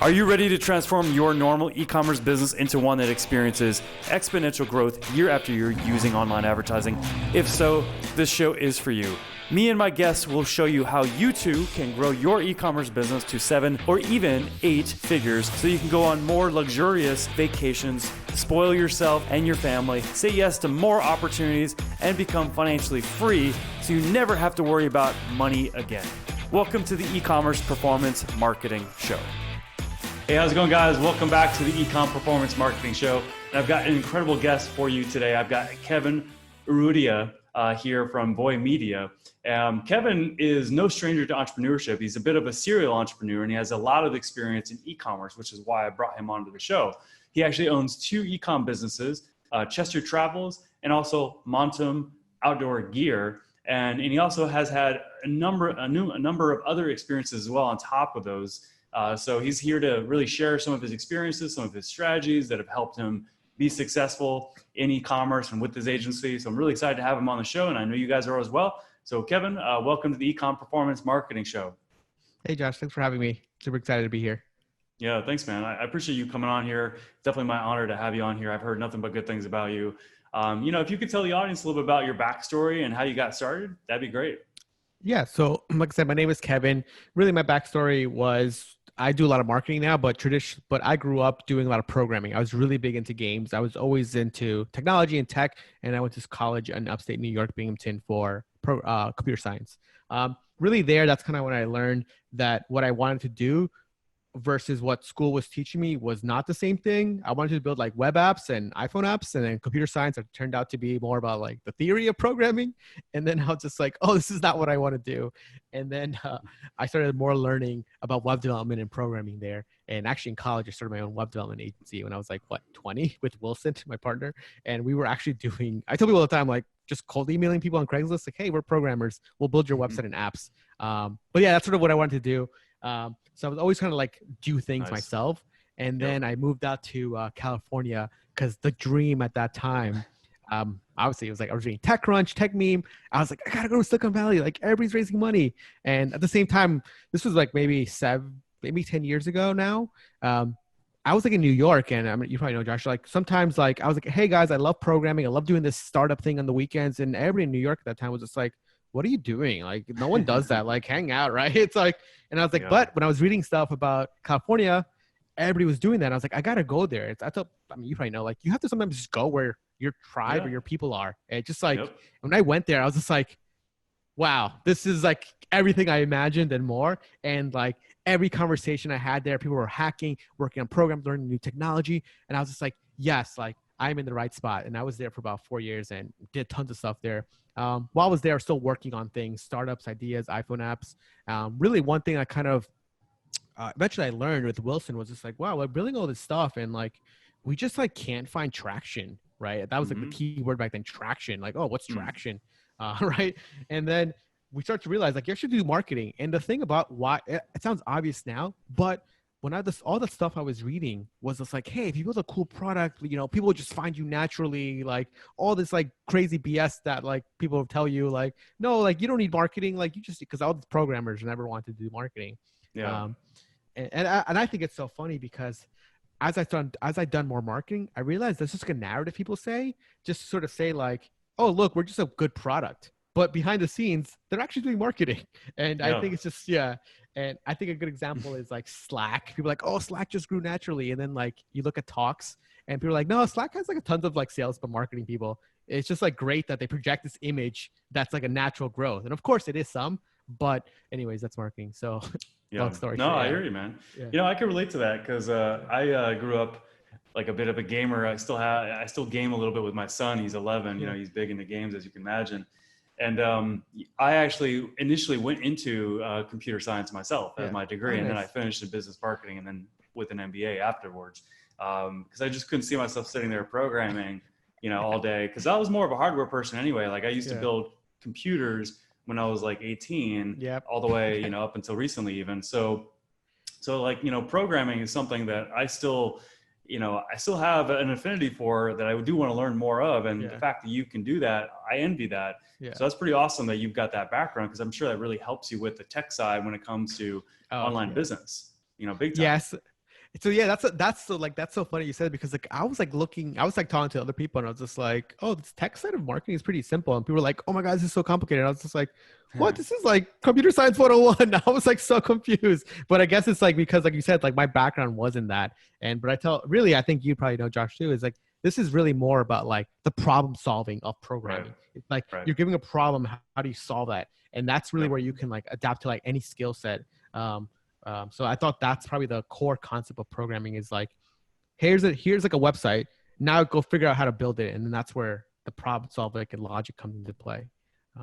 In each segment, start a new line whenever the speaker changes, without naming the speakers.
Are you ready to transform your normal e-commerce business into one that experiences exponential growth year after year using online advertising? If so, this show is for you. Me and my guests will show you how you too can grow your e-commerce business to 7 or even 8 figures so you can go on more luxurious vacations, spoil yourself and your family, say yes to more opportunities, and become financially free so you never have to worry about money again. Welcome to the E-Commerce Performance Marketing Show. Hey, how's it going, guys? Welcome back to the Econ Performance Marketing Show. And I've got an incredible guest for you today. I've got Kevin Urrutia here from Voy Media. Kevin is no stranger to entrepreneurship. He's a bit of a serial entrepreneur, and he has a lot of experience in e-commerce, which is why I brought him onto the show. He actually owns 2 e-com businesses, Chester Travels and also Montum Outdoor Gear. And he also has had a number of other experiences as well on top of those. So he's here to really share some of his experiences, some of his strategies that have helped him be successful in e-commerce and with his agency. So I'm really excited to have him on the show, and I know you guys are as well. So Kevin, welcome to the Econ Performance Marketing Show.
Hey Josh, thanks for having me. Super excited to be here.
Yeah, thanks, man. I appreciate you coming on here. Definitely my honor to have you on here. I've heard nothing but good things about you. If you could tell the audience a little bit about your backstory and how you got started, that'd be great.
Yeah, so like I said, my name is Kevin. Really, my backstory was I do a lot of marketing now, but I grew up doing a lot of programming. I was really big into games. I was always into technology and tech, and I went to college in upstate New York, Binghamton, for computer science. Really there, that's kind of when I learned that what I wanted to do versus what school was teaching me was not the same thing. I wanted to build like web apps and iPhone apps, and then computer science it turned out to be more about like the theory of programming. And then I was just like, oh, this is not what I want to do. And then I started more learning about web development and programming there. And actually in college, I started my own web development agency when I was like, 20 with Wilson, my partner. And we were actually I tell people all the time, like, just cold emailing people on Craigslist, like, hey, we're programmers. We'll build your website and apps. But yeah, that's sort of what I wanted to do. So I was always kind of like do things myself. And then I moved out to California because the dream at that time, obviously it was like I was reading TechCrunch, TechMeme. I was like, I gotta go to Silicon Valley. Like everybody's raising money. And at the same time, this was like maybe 10 years ago now. I was like in New York, and I mean, you probably know, Josh, like sometimes like I was like, hey guys, I love programming. I love doing this startup thing on the weekends. And everybody in New York at that time was just like, what are you doing? Like, no one does that. Like, hang out, right? It's like, and I was like, but when I was reading stuff about California, everybody was doing that. I was like, I gotta go there. You probably know, like, you have to sometimes just go where your tribe or your people are. And just like, when I went there, I was just like, wow, this is like everything I imagined and more. And like every conversation I had there, people were hacking, working on programs, learning new technology. And I was just like, yes, like I'm in the right spot. And I was there for about 4 years and did tons of stuff there. While I was there, I was still working on things, startups, ideas, iPhone apps. Really one thing I kind of eventually I learned with Wilson was just like, wow, we're building all this stuff and like, we just like can't find traction, right? That was like the key word back then, traction. Like, oh, what's traction? Right? And then we start to realize like you actually do marketing. And the thing about why it sounds obvious now, but when all the stuff I was reading was just like, hey, if you build a cool product, people will just find you naturally, like all this like crazy BS that like people tell you like, no, like you don't need marketing. Like because all the programmers never wanted to do marketing. Yeah. And I think it's so funny because as I've done more marketing, I realized that's just a narrative people say, just sort of say like, oh, look, we're just a good product. But behind the scenes, they're actually doing marketing. And I think it's just, And I think a good example is like Slack. People are like, oh, Slack just grew naturally. And then like you look at talks and people are like, no, Slack has like a tons of like sales, but marketing people. It's just like great that they project this image that's like a natural growth. And of course it is some, but anyways, that's marketing. So long story short.
I hear you, man. Yeah. I can relate to that because I grew up like a bit of a gamer. I still game a little bit with my son. He's 11, he's big into games, as you can imagine. And I actually initially went into computer science myself as my degree. And then I finished in business marketing and then with an MBA afterwards. Because I just couldn't see myself sitting there programming, all day. Because I was more of a hardware person anyway. Like I used to build computers when I was like 18, all the way, up until recently even. So like, programming is something that I still have an affinity for that I do want to learn more of. And the fact that you can do that, I envy that. So that's pretty awesome that you've got that background, because I'm sure that really helps you with the tech side when it comes to online business, big time.
Yes. So yeah, that's so funny you said, because like I was like talking to other people and I was just like, oh, this tech side of marketing is pretty simple, and people were like, oh my god, this is so complicated. And I was just like, what? This is like computer science 101. I was like so confused, but I guess it's like because like you said, like my background wasn't that, but I think you probably know, Josh, too, is like this is really more about like the problem solving of programming.
Right.
It's like
Right.
you're giving a problem, how do you solve that? And that's really
Yep.
where you can like adapt to like any skill set. So I thought that's probably the core concept of programming is like, here's like a website. Now go figure out how to build it, and then that's where the problem solving and logic comes into play.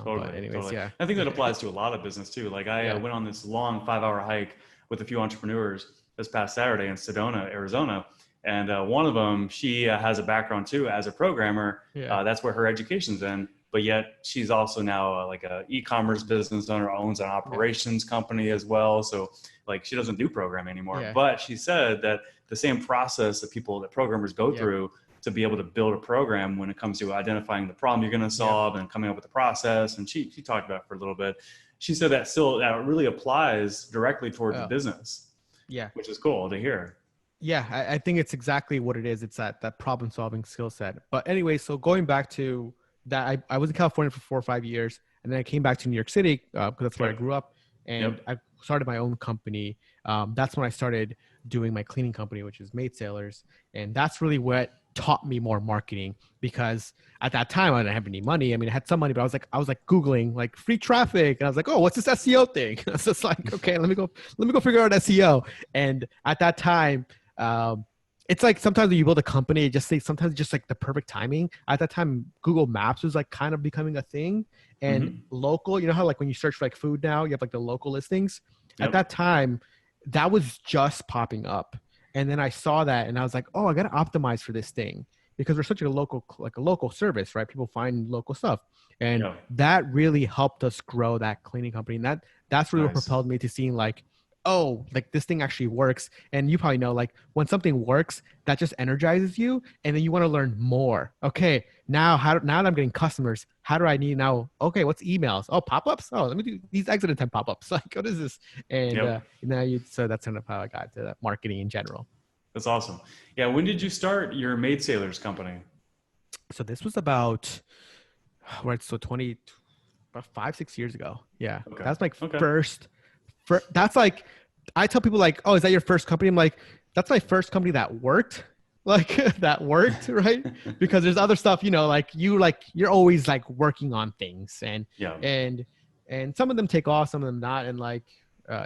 Totally.
But anyways,
Totally.
yeah.
I think that applies to a lot of business too. Like I went on this long 5-hour hike with a few entrepreneurs this past Saturday in Sedona, Arizona. And one of them, she has a background too as a programmer.
Yeah.
That's where her education's in. But yet she's also now like a e-commerce business owner, owns an operations company as well. So like she doesn't do programming anymore.
Yeah.
But she said that the same process that programmers go through to be able to build a program when it comes to identifying the problem you're going to solve and coming up with the process. And she talked about it for a little bit. She said that really applies directly towards the business.
Yeah.
Which is cool to hear.
Yeah, I think it's exactly what it is. It's that problem solving skill set. But anyway, so going back to that, I was in California for 4 or 5 years, and then I came back to New York City because that's where I grew up, and I started my own company. That's when I started doing my cleaning company, which is Maid Sailors, and that's really what taught me more marketing, because at that time I didn't have any money. I mean, I had some money, but I was like Googling like free traffic, and I was like, oh, what's this SEO thing? I was just like, okay, let me go figure out SEO. And at that time, it's like sometimes when you build a company, sometimes just like the perfect timing. At that time, Google Maps was like kind of becoming a thing, and local, you know how like when you search for like food now, you have like the local listings. At that time, that was just popping up. And then I saw that and I was like, oh, I got to optimize for this thing, because we're such a local service, right? People find local stuff. And that really helped us grow that cleaning company. And that's really what propelled me to seeing like, oh, like this thing actually works. And you probably know, like when something works, that just energizes you. And then you want to learn more. Okay, now that I'm getting customers, how do I need now? Okay, what's emails? Oh, pop-ups? Oh, let me do these exit intent pop-ups. Like, what is this? And so that's kind of how I got to that marketing in general.
That's awesome. Yeah. When did you start your Maid Sailors company?
So this was about 5-6 years ago. Yeah. Okay. That's like first, that's like, I tell people like, oh, is that your first company? I'm like, that's my first company that worked. Like that worked, right? Because there's other stuff, like you're always like working on things, and some of them take off, some of them not. And like,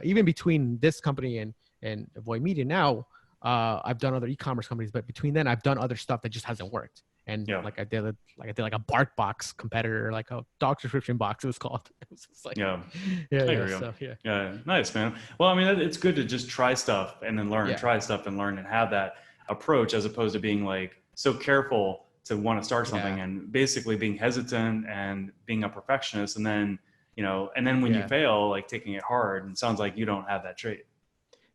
even between this company and Avoid Media now, I've done other e-commerce companies, but between then I've done other stuff that just hasn't worked. And like I did a Bark Box competitor, like a dog subscription box, it was called. It was just like,
Nice, man. Well, I mean, it's good to just try stuff and then learn, and have that approach, as opposed to being like so careful to want to start something and basically being hesitant and being a perfectionist. And then, when you fail, like taking it hard. And it sounds like you don't have that trait.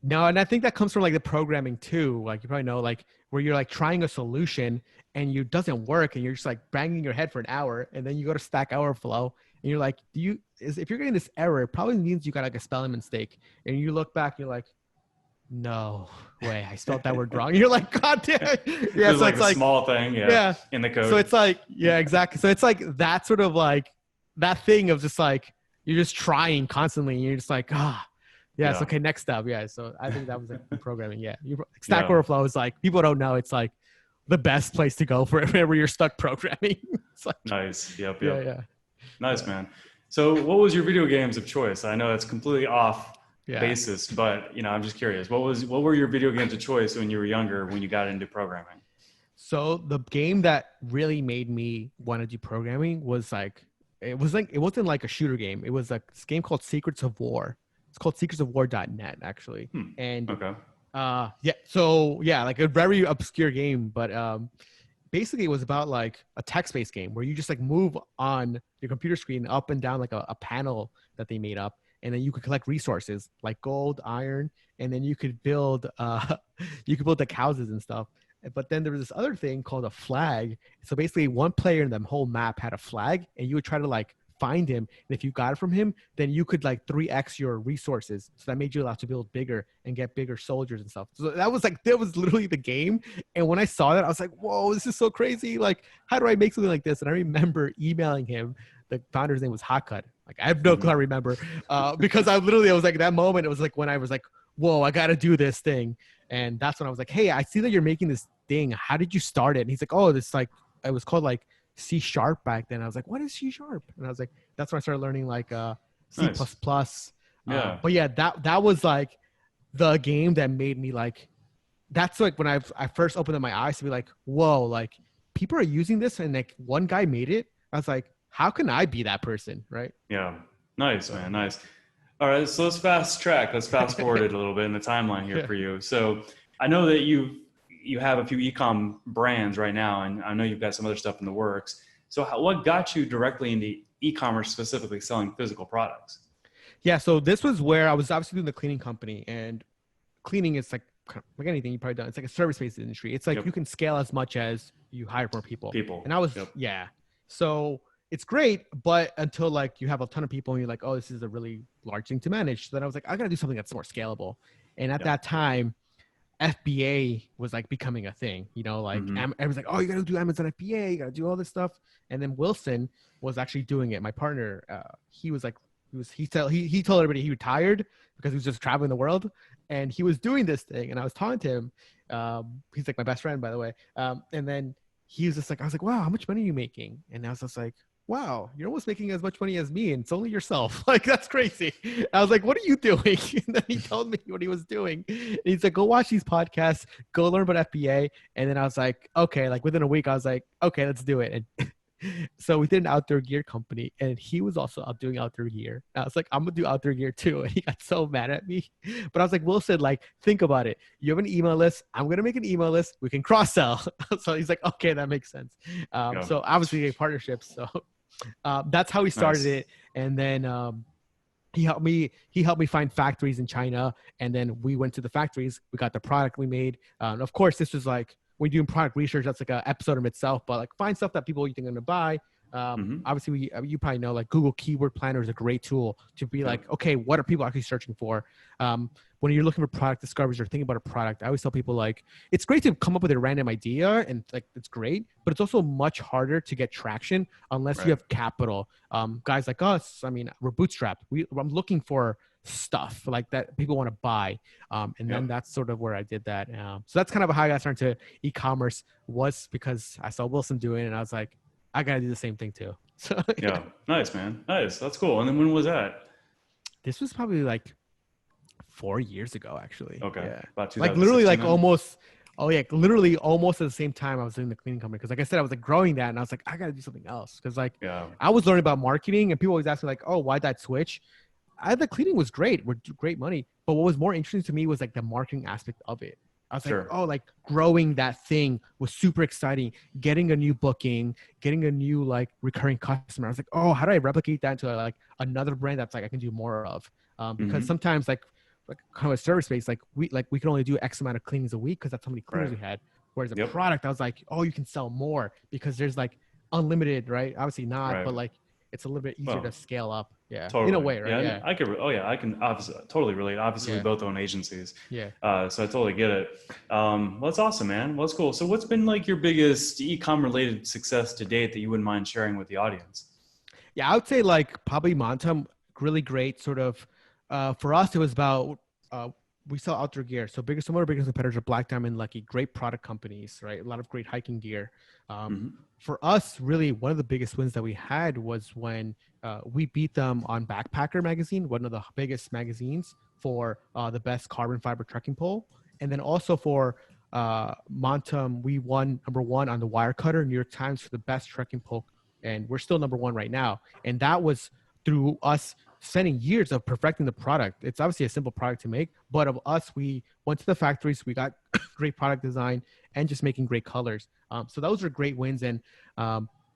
No, and I think that comes from like the programming too. Like you probably know, like where you're like trying a solution and it doesn't work, and you're just like banging your head for an hour, and then you go to Stack Overflow and you're like, if you're getting this error, it probably means you got like a spelling mistake. And you look back, and you're like, no way, I spelled that word wrong. And you're like, God damn. Yeah,
so it's like a small thing, in the code.
So it's like, exactly. So it's like that sort of like that thing of just like you're just trying constantly, and you're just like, Yes. Okay. Next up. Yeah. So I think that was like programming. Yeah. Stack Overflow is like, people don't know, it's like the best place to go for whenever you're stuck programming. It's like,
nice. Yep. Yeah. Nice, man. So what was your video games of choice? I know it's completely off basis, but I'm just curious. What were your video games of choice when you were younger, when you got into programming?
So the game that really made me want to do programming was like, it wasn't like a shooter game. It was like this game called Secrets of War. It's called secretsofwar.net, actually. And like a very obscure game, but basically it was about like a text-based game where you just like move on your computer screen up and down like a panel that they made up, and then you could collect resources like gold, iron, and then you could build like houses and stuff. But then there was this other thing called a flag. So basically one player in the whole map had a flag, and you would try to like find him. And if you got it from him, then you could like 3x your resources. So that made you allow to build bigger and get bigger soldiers and stuff. So that was literally the game. And when I saw that, I was like, whoa, this is so crazy. Like, how do I make something like this? And I remember emailing him. The founder's name was 𝐂𝐿. Like, I have no clue. I remember because I was like, that moment, it was like when I was like, whoa, I got to do this thing. And that's when I was like, hey, I see that you're making this thing. How did you start it? And he's like, oh, this like, it was called like C# back then. I was like, what is C#? And I was like, that's when I started learning like C++.
Nice. Yeah.
But yeah, that was like the game that made me like, that's like when I first opened up my eyes to be like, whoa, like people are using this and like one guy made it. I was like, how can I be that person? Right.
Yeah. Nice, man. Nice. All right. So let's fast forward it a little bit in the timeline here for you. So I know that you have a few e-com brands right now, and I know you've got some other stuff in the works. So what got you directly into e-commerce, specifically selling physical products?
Yeah. So this was where I was obviously doing the cleaning company, and cleaning is like anything you've probably done. It's like a service-based industry. It's like you can scale as much as you hire more people. And I was, So it's great, but until like you have a ton of people and you're like, oh, this is a really large thing to manage. So then I was like, I got to do something that's more scalable. And at that time, FBA was like becoming a thing, you know, like everyone's like, oh, you got to do Amazon FBA, you got to do all this stuff. And then Wilson was actually doing it. My partner, he was like, he told everybody he retired because he was just traveling the world, and he was doing this thing. And I was talking to him. He's like my best friend, by the way. And then he was just like, I was like, wow, how much money are you making? And I was just like, wow, you're almost making as much money as me, and it's only yourself. Like, that's crazy. I was like, what are you doing? And then he told me what he was doing. And he's like, go watch these podcasts, go learn about FBA. And then I was like, okay, like within a week, I was like, okay, let's do it. And so we did an outdoor gear company, and he was also out doing outdoor gear. And I was like, I'm gonna do outdoor gear too. And he got so mad at me. But I was like, Wilson, like, think about it. You have an email list. I'm gonna make an email list. We can cross sell. So he's like, okay, that makes sense. So obviously a partnership. So that's how we started it. And then he helped me find factories in China. And then we went to the factories. We got the product we made. Of course, this was like, when you're doing product research, that's like an episode of itself, but like find stuff that people you think are going to buy. Obviously you probably know like Google Keyword Planner is a great tool to be like, okay, what are people actually searching for? When you're looking for product discoveries or thinking about a product, I always tell people like, it's great to come up with a random idea and like, it's great, but it's also much harder to get traction unless you have capital. Guys like us, I mean, we're bootstrapped. I'm looking for stuff like that people want to buy. And then that's sort of where I did that. So that's kind of how I got started to e-commerce, was because I saw Wilson doing it and I was like, I got to do the same thing too. So
Nice, man. Nice. That's cool. And then when was that?
This was probably like 4 years ago, actually.
Okay.
Yeah.
About
like literally like almost, literally almost at the same time I was doing the cleaning company. Cause like I said, I was like growing that and I was like, I got to do something else. Cause like I was learning about marketing and people always ask me like, oh, why'd that switch? The cleaning was great. We're great money. But what was more interesting to me was like the marketing aspect of it. I was like, oh, like growing that thing was super exciting. Getting a new booking, getting a new like recurring customer. I was like, oh, how do I replicate that into like another brand that's like I can do more of? Because sometimes like kind of a service based, like we can only do X amount of cleanings a week because that's how many cleaners we had. Whereas a product, I was like, oh, you can sell more because there's like unlimited, right? Obviously not, but like it's a little bit easier to scale up. Yeah.
Totally.
In a way, right?
Yeah. I can obviously totally relate. Obviously, we both own agencies.
Yeah.
So I totally get it. Well, that's awesome, man. Well, that's cool. So what's been like your biggest e-com related success to date that you wouldn't mind sharing with the audience?
Yeah, I would say like probably Montum, really great sort of, for us, it was about, we sell outdoor gear. So some of our biggest competitors are Black Diamond, Lucky, great product companies, right? A lot of great hiking gear. For us, really, one of the biggest wins that we had was when we beat them on Backpacker magazine, one of the biggest magazines, for the best carbon fiber trekking pole. And then also for Montum, we won #1 on the Wirecutter, New York Times, for the best trekking pole. And we're still #1 right now. And that was through us spending years of perfecting the product. It's obviously a simple product to make, but of us, we went to the factories, we got great product design and just making great colors. So those are great wins. And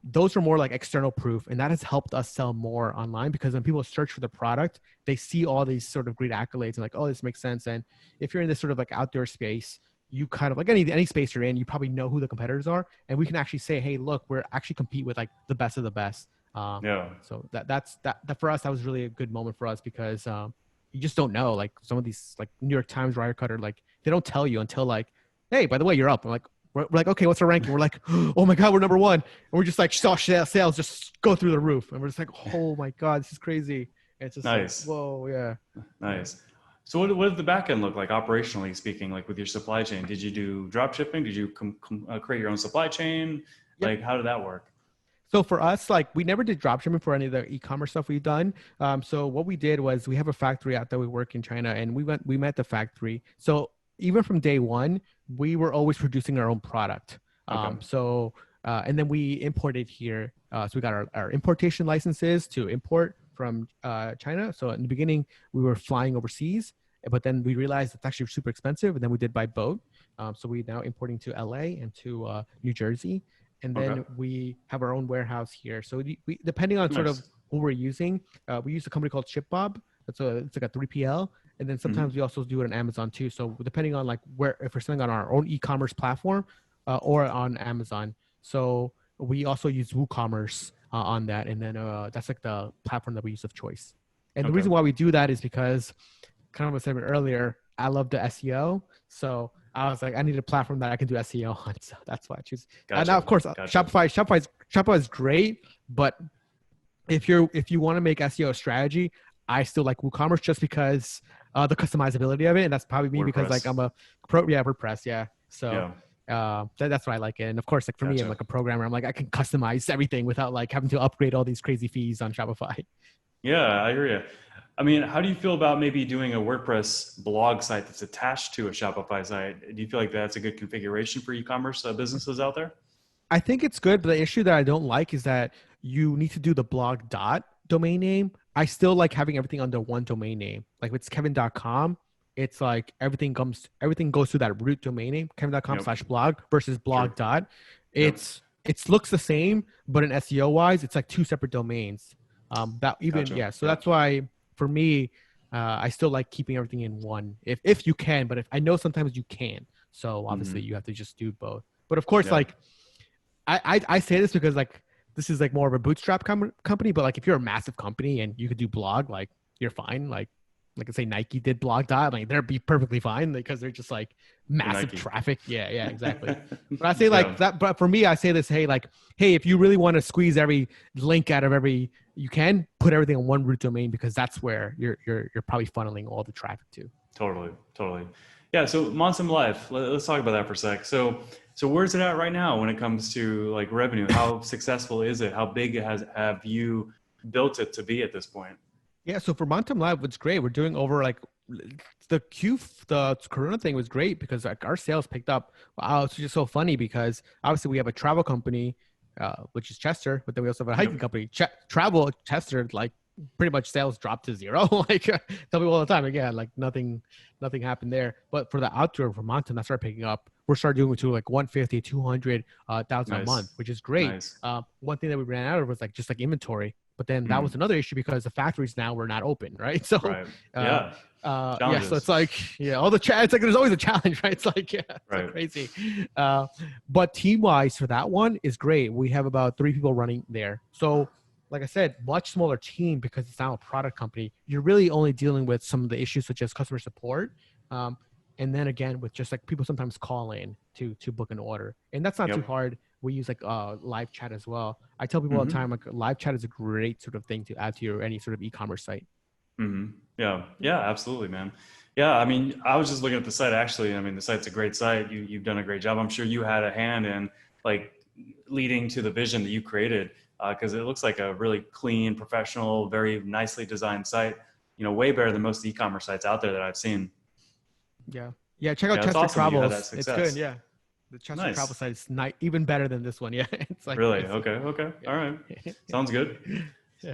those are more like external proof. And that has helped us sell more online, because when people search for the product, they see all these sort of great accolades and like, oh, this makes sense. And if you're in this sort of like outdoor space, you kind of like any space you're in, you probably know who the competitors are. And we can actually say, hey, look, we're actually compete with like the best of the best. So that for us, that was really a good moment for us because you just don't know. Like some of these like New York Times, Wirecutter, like they don't tell you until like, hey, by the way, you're up. I'm like, we're like, okay, what's our ranking? We're like, oh my God, we're number 1. And we're just like, saw sales just go through the roof. And we're just like, oh my God, this is crazy. And it's just
Nice.
like, whoa, yeah.
Nice. So what did the back end look like operationally speaking, like with your supply chain? Did you do drop shipping? Did you create your own supply chain?
Yep.
Like, how did that work?
So for us, like we never did dropshipping for any of the e-commerce stuff we've done. So what we did was we have a factory out there. We work in China, and we met the factory. So even from day one, we were always producing our own product.
Okay.
And then we imported here. So we got our importation licenses to import from China. So in the beginning, we were flying overseas, but then we realized it's actually super expensive, and then we did by boat. So we now importing to LA and to New Jersey. And then we have our own warehouse here. So we depending on sort of who we're using, we use a company called ShipBob. It's like a 3PL. And then sometimes we also do it on Amazon too. So depending on like if we're selling on our own e-commerce platform or on Amazon. So we also use WooCommerce on that. And then that's like the platform that we use of choice. And the reason why we do that is because, kind of what I said earlier, I love the SEO. So I was like, I need a platform that I can do SEO on. So that's why I choose.
Gotcha.
Now, of course, Shopify is great. But if you want to make SEO a strategy, I still like WooCommerce just because the customizability of it. And that's probably me because like I'm a WordPress. Yeah. So that's why I like it. And of course, like for me, I'm like a programmer. I'm like, I can customize everything without like having to upgrade all these crazy fees on Shopify.
Yeah, I hear you. I mean, how do you feel about maybe doing a WordPress blog site that's attached to a Shopify site? Do you feel like that's a good configuration for e-commerce businesses out there?
I think it's good, but the issue that I don't like is that you need to do the blog dot domain name. I still like having everything under one domain name. Like if it's kevin.com, it's like everything goes through that root domain name, kevin.com/blog versus blog dot. It looks the same, but in SEO wise, it's like 2 separate domains. So that's why for me, I still like keeping everything in one if you can, but if I know sometimes you can. So obviously you have to just do both. But of course, like I say this because like this is like more of a bootstrap company, but like if you're a massive company and you could do blog, like you're fine. Like say Nike did blog dot, like they'd be perfectly fine because they're just like massive traffic. Yeah, exactly. But I say like that, but for me, I say this, hey, if you really want to squeeze every link out of you can put everything on one root domain because that's where you're probably funneling all the traffic to.
Totally. Yeah. So Monsom Life, let's talk about that for a sec. So where's it at right now when it comes to like revenue? How successful is it? How big have you built it to be at this point?
Yeah, so for Montom Live, it's great. We're doing over like the Corona thing was great because like our sales picked up. Wow, it's just so funny because obviously we have a travel company, which is Chester, but then we also have a hiking company. Travel Chester, like pretty much sales dropped to zero. Like tell people all the time again, like nothing happened there. But for the outdoor for Montom, that started picking up. We're starting doing to like 150, 200,000 a month, which is great. Nice. One thing that we ran out of was like just like inventory. But then that was another issue because the factories now were not open, right? So, so it's like, all the it's like there's always a challenge, right? It's like, it's like crazy. But team-wise for that one is great. We have about 3 people running there. So, like I said, much smaller team because it's now a product company. You're really only dealing with some of the issues such as customer support. And then again, with just like people sometimes call in to book an order, and that's not too hard. We use like live chat as well. I tell people all the time, like live chat is a great sort of thing to add to any sort of e-commerce site.
Yeah, absolutely, man. Yeah, I mean, I was just looking at the site actually. I mean, the site's a great site. You've done a great job. I'm sure you had a hand in like leading to the vision that you created because it looks like a really clean, professional, very nicely designed site. Way better than most e-commerce sites out there that I've seen.
Yeah. Check out Chester
awesome
Travels. It's good. Yeah. The Chester Travel site is even better than this one. Yeah. It's like
really okay. Yeah. All right. Sounds good.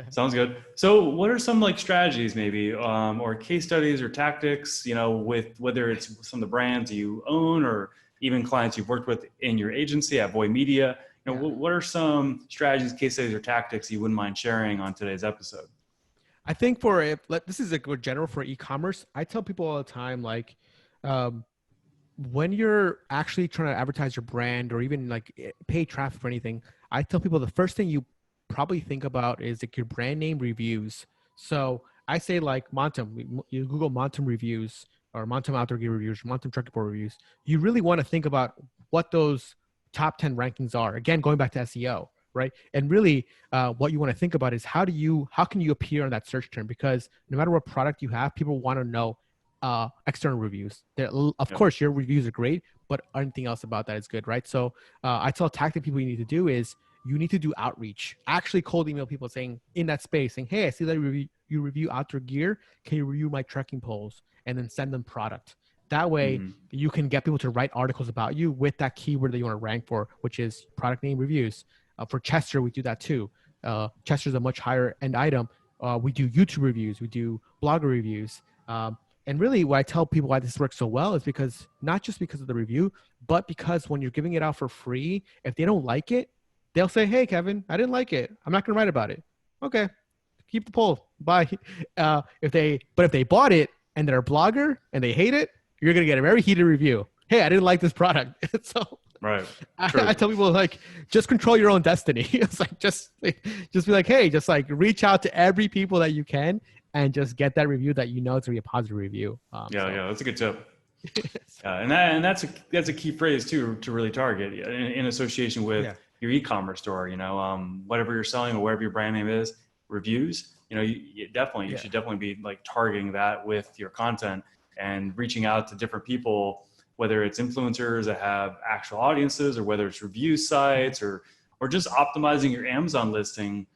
Sounds good. So what are some like strategies maybe or case studies or tactics, with whether it's some of the brands you own or even clients you've worked with in your agency at Voy Media? What are some strategies, case studies, or tactics you wouldn't mind sharing on today's episode?
I think this is a good general for e-commerce. I tell people all the time, like, when you're actually trying to advertise your brand or even like pay traffic for anything, I tell people the first thing you probably think about is like your brand name reviews. So I say like Montum, you Google Montum reviews or Montum outdoor gear reviews, Montum truck report reviews. You really want to think about what those top 10 rankings are. Again, going back to SEO, right? And really what you want to think about is how can you appear on that search term? Because no matter what product you have, people want to know external reviews. Of course, your reviews are great, but anything else about that is good, right? So I tell tactic people you need to do is you need to do outreach. Actually cold email people saying in that space, saying, hey, I see that you review outdoor gear. Can you review my trekking poles? And then send them product. That way you can get people to write articles about you with that keyword that you want to rank for, which is product name reviews. For Chester, we do that too. Chester's a much higher end item. We do YouTube reviews. We do blogger reviews. And really what I tell people why this works so well is because not just because of the review, but because when you're giving it out for free, if they don't like it, they'll say, hey, Kevin, I didn't like it. I'm not going to write about it. Okay, keep the poll. Bye. If they bought it and they're a blogger and they hate it, you're going to get a very heated review. Hey, I didn't like this product. So
right.
I tell people like, just control your own destiny. It's like, just be like, hey, just like reach out to every people that you can and just get that review that you know it's gonna be a positive review.
That's a good tip. And that's a key phrase too to really target in association with your e-commerce store. Whatever you're selling or whatever your brand name is, reviews. You should definitely be like targeting that with your content and reaching out to different people, whether it's influencers that have actual audiences or whether it's review sites or just optimizing your Amazon listing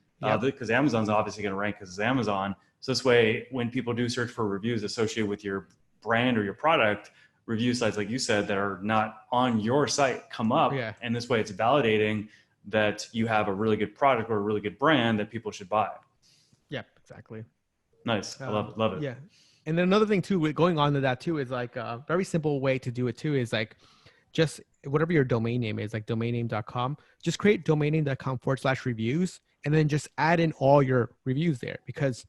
because Amazon's obviously going to rank because it's Amazon. So this way, when people do search for reviews associated with your brand or your product, review sites, like you said, that are not on your site come up. Yeah. And this way it's validating that you have a really good product or a really good brand that people should buy.
Yep, exactly.
Nice. I love it.
Yeah. And then another thing too, going on to that too, is like a very simple way to do it too, is like just whatever your domain name is, like domainname.com, just create domainname.com/reviews and then just add in all your reviews there, because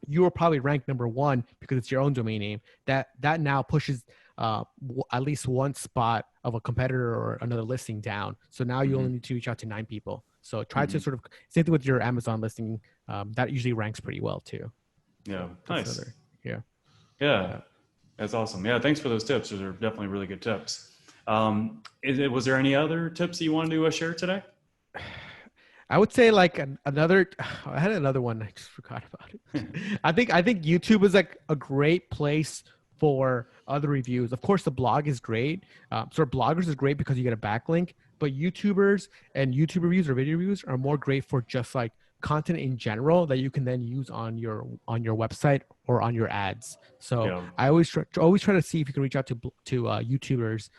you are probably ranked number one because it's your own domain name. That now pushes at least one spot of a competitor or another listing down. So now you only need to reach out to 9 people. So try to sort of, same thing with your Amazon listing. That usually ranks pretty well too.
Yeah,
so
nice.
Yeah.
That's awesome. Yeah, thanks for those tips. Those are definitely really good tips. Was there any other tips that you wanted to share today?
I would say like I had another one. I just forgot about it. I think YouTube is like a great place for other reviews. Of course, the blog is great. So bloggers is great because you get a backlink, but YouTubers and YouTube reviews or video reviews are more great for just like content in general that you can then use on your website or on your ads. So I always try to see if you can reach out to YouTubers.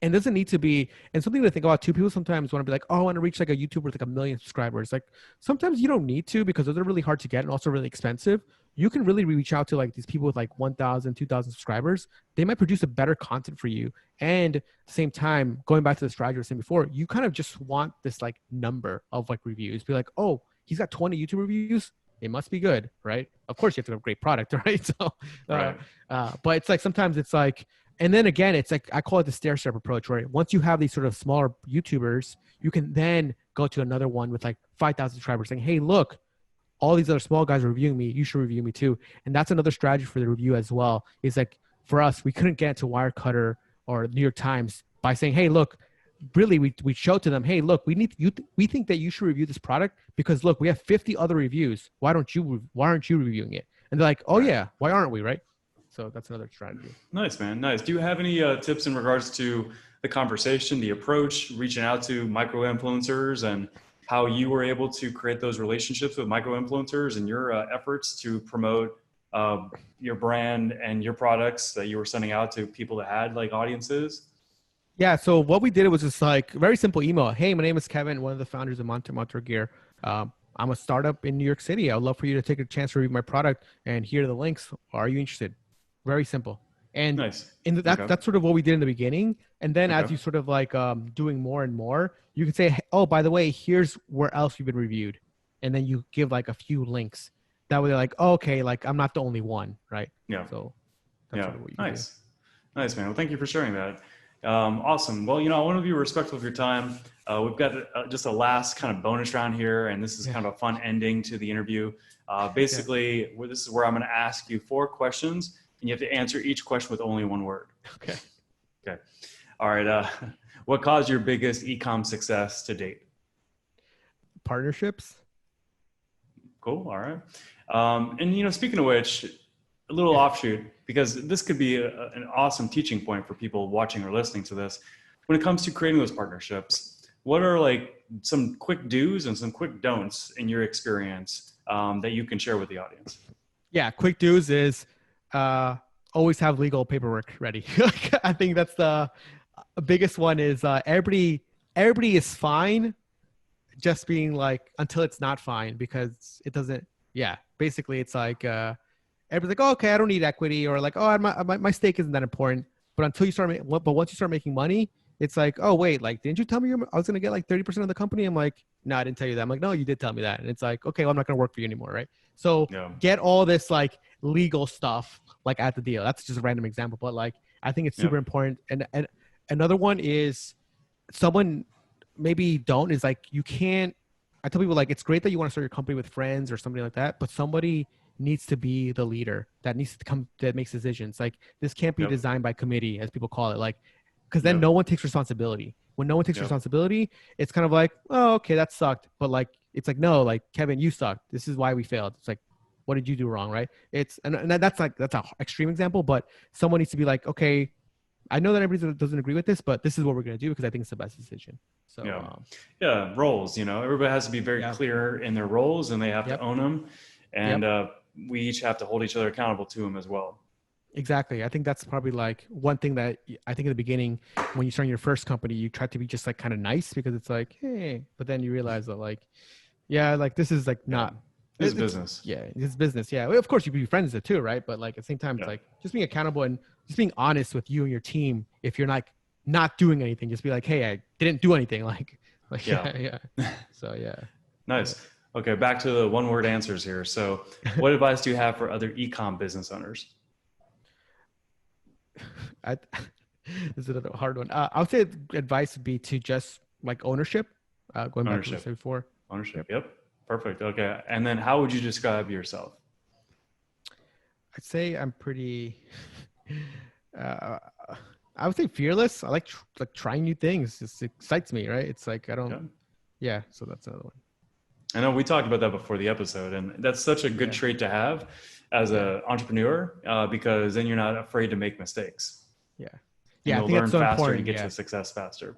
And it doesn't need to be, and something to think about too, people sometimes want to be like, oh, I want to reach like a YouTuber with like 1 million subscribers. Like sometimes you don't need to, because those are really hard to get and also really expensive. You can really reach out to like these people with like 1,000, 2,000 subscribers. They might produce a better content for you. And at the same time, going back to the strategy I was saying before, you kind of just want this like number of like reviews. Be like, oh, he's got 20 YouTube reviews. It must be good, right? Of course, you have to have a great product, right? So, but it's like, sometimes it's like, and then again, it's like, I call it the stair step approach, where once you have these sort of smaller YouTubers, you can then go to another one with like 5,000 subscribers saying, hey, look, all these other small guys are reviewing me. You should review me too. And that's another strategy for the review as well. Is like, for us, we couldn't get to Wirecutter or New York Times by saying, hey, look, really, we showed to them, hey, look, we think that you should review this product because look, we have 50 other reviews. Why aren't you reviewing it? And they're like, oh yeah, why aren't we, right? So that's another strategy.
Nice, man. Nice. Do you have any tips in regards to the conversation, the approach, reaching out to micro influencers, and how you were able to create those relationships with micro influencers and your efforts to promote your brand and your products that you were sending out to people that had like audiences?
Yeah. So what we did was just like very simple email. Hey, my name is Kevin, one of the founders of Montum Outdoor Gear. I'm a startup in New York City. I would love for you to take a chance to review my product, and here are the links. Are you interested? Very simple. And
nice.
That's sort of what we did in the beginning. And then as you sort of like doing more and more, you can say, oh, by the way, here's where else you've been reviewed. And then you give like a few links. That way they're like, oh, okay, like I'm not the only one, right?
Yeah.
So that's sort of what you
Nice. Do. Nice, man. Well, thank you for sharing that. Awesome. Well, I want to be respectful of your time. We've got just a last kind of bonus round here, and this is kind of a fun ending to the interview. Basically, this is where I'm going to ask you 4 questions, and you have to answer each question with only one word.
Okay.
Okay. All right. What caused your biggest e-com success to date?
Partnerships.
Cool. All right. And speaking of which, a little offshoot, because this could be an awesome teaching point for people watching or listening to this. When it comes to creating those partnerships, what are like some quick do's and some quick don'ts in your experience that you can share with the audience?
Yeah, quick do's is always have legal paperwork ready. I think that's the biggest one. Is everybody is fine, just being like until it's not fine, because it doesn't. Yeah, basically it's like everybody's like, oh, okay, I don't need equity, or like, oh, my stake isn't that important. But until you start, but once you start making money, it's like, oh wait, like didn't you tell me I was gonna get like 30% of the company? I'm like, no, I didn't tell you that. I'm like, no, you did tell me that. And it's like, okay, well, I'm not gonna work for you anymore, right? So get all this like legal stuff like at the deal. That's just a random example, but like I think it's super important. And another one is someone maybe don't is like you can't. I tell people like it's great that you want to start your company with friends or somebody like that, but somebody needs to be the leader that needs to come that makes decisions. Like this can't be designed by committee, as people call it, like because then no one takes responsibility. When no one takes responsibility, it's kind of like, oh, okay, that sucked. But like it's like, no, like Kevin, you sucked. This is why we failed. It's like, what did you do wrong, right? It's and that's an extreme example, but someone needs to be like, okay, I know that everybody doesn't agree with this, but this is what we're going to do because I think it's the best decision. So
roles, everybody has to be very clear in their roles, and they have to own them. And we each have to hold each other accountable to them as well.
Exactly. I think that's probably like one thing that I think in the beginning, when you start your first company, you try to be just like kind of nice because it's like, hey, but then you realize that like, like this is like not.
It's business.
Yeah, it's business. Yeah. Well, of course, you can be friends with it too, right? But like at the same time, it's like just being accountable and just being honest with you and your team. If you're like not doing anything, just be like, hey, I didn't do anything. Like So
Nice. Okay, back to the one-word answers here. So, what advice do you have for other e-com business owners?
This is a hard one. I would say advice would be to just like ownership. Going back to what I said before.
Ownership. Yep. Perfect. Okay. And then how would you describe yourself?
I'd say I'm pretty, I would say fearless. I like trying new things. It excites me, right? It's like, I don't, so that's another one.
I know we talked about that before the episode, and that's such a good trait to have as an entrepreneur because then you're not afraid to make mistakes.
Yeah.
You'll learn faster and get to success faster.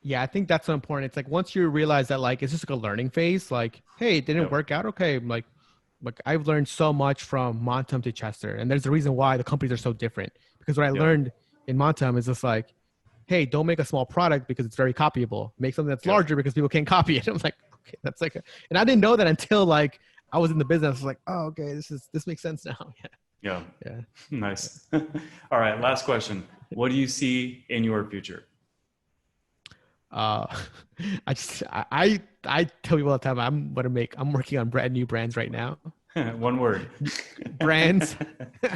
Yeah, I think that's so important. It's like once you realize that like it's just like a learning phase, like, hey, it didn't work out. Okay, like I've learned so much from Montum to Chester. And there's a reason why the companies are so different. Because what I learned in Montum is just like, hey, don't make a small product because it's very copyable. Make something that's larger because people can't copy it. I'm like, okay, that's like and I didn't know that until like I was in the business. I was like, oh, okay, this makes sense now.
Yeah. Nice. All right, last question. What do you see in your future?
I tell people all the time I'm working on brand new brands right now.
One word.
Brands.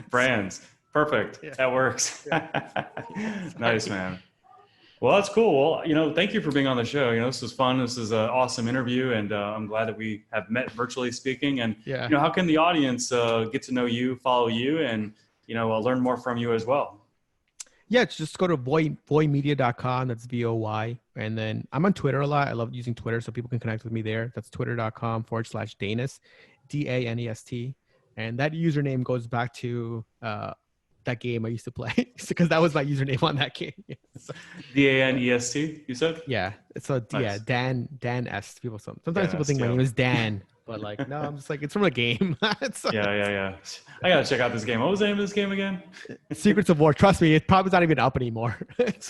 Brands. Perfect. That works. Nice, man. Well, that's cool. Well, thank you for being on the show. This was fun. This is an awesome interview, and I'm glad that we have met virtually speaking. And how can the audience get to know you, follow you, and learn more from you as well?
Yeah, just go to voymedia.com. That's VOY. And then I'm on Twitter a lot. I love using Twitter, so people can connect with me there. That's twitter.com/Danest, DANEST. And that username goes back to that game I used to play because that was my username on that game.
DANEST, you said?
Yeah. So nice. Dan est. Sometimes people think my name is Dan. But like, no, I'm just like, it's from a game.
Yeah. I got to check out this game. What was the name of this game again?
Secrets of War. Trust me, it's probably not even up anymore.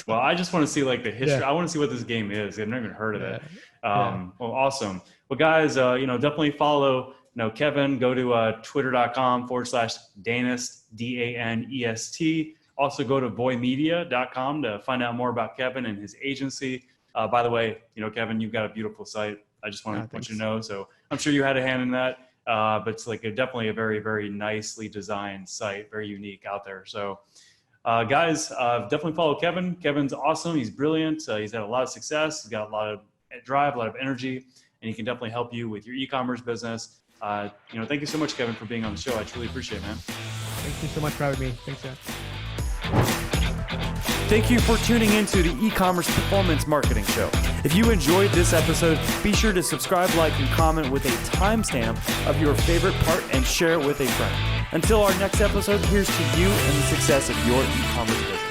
Well, I just want to see like the history. I want to see what this game is. I've never even heard of it. Well, awesome. Well, guys, definitely follow, Kevin. Go to twitter.com/Danest, DANEST. Also go to voymedia.com to find out more about Kevin and his agency. By the way, Kevin, you've got a beautiful site. I just want you to know. So I'm sure you had a hand in that, but it's like definitely a very, very nicely designed site, very unique out there. So Guys, definitely follow Kevin. Kevin's awesome. He's brilliant. He's had a lot of success. He's got a lot of drive, a lot of energy, and he can definitely help you with your e-commerce business. Thank you so much, Kevin, for being on the show. I truly appreciate it, man.
Thank you so much for having me. Thanks, guys.
Thank you for tuning into the E-Commerce Performance Marketing Show. If you enjoyed this episode, be sure to subscribe, like, and comment with a timestamp of your favorite part and share it with a friend. Until our next episode, here's to you and the success of your e-commerce business.